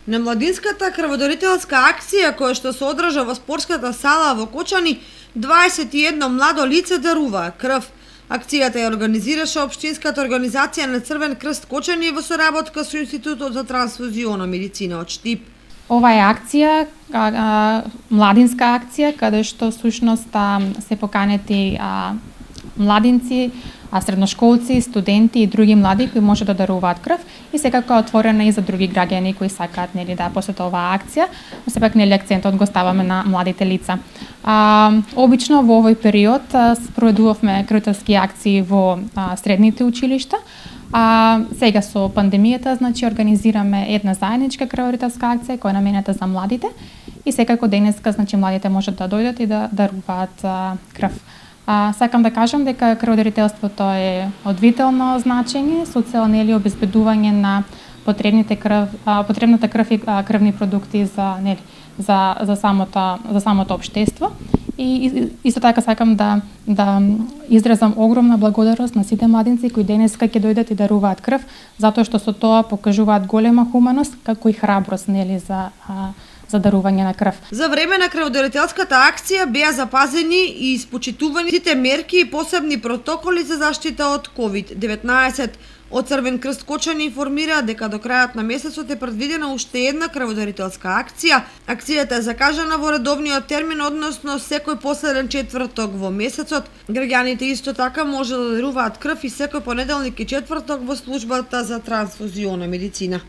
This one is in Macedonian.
На младинската крводарителска акција која што се одржа во спортската сала во Кочани, 21 младо лице даруваа крв. Акцијата ја организираше Општинската организација на Црвен крст Кочани во соработка со Институтот за трансфузиона медицина од Штип. Ова е акција, младинска акција, каде што сушност се поканети младинци, средношколци, студенти и други млади кои може да даруваат крв и секако е отворена и за други граѓани кои сакаат да посетат оваа акција, но сепак акцентот го ставаме на младите лица. Обично во овој период спроведувавме крводарски акции во средните училишта. Сега со пандемијата, организираме една заедничка крводарителска акција која е наменета за младите и секако денеска, младите можат да дојдат и да даруваат крв. Сакам да кажам дека крводарителството е од витално значење со цел обезбедување на потребната крв и крвни продукти за самото општество. И исто така сакам да изразам огромна благодарност на сите младинци кои денеска ќе дојдат и даруваат крв, затоа што со тоа покажуваат голема хуманост како и храброст за дарување на крв. За време на крводарителската акција беа запазени и испочитувани сите мерки и посебни протоколи за заштита од COVID-19. Од Црвен крст Кочани информира дека до крајот на месецот е предвидена уште една крводарителска акција. Акцијата е закажана во редовниот термин, односно секој последен четврток во месецот. Граѓаните исто така може да даруваат крв и секој понеделник и четврток во службата за трансфузиона медицина.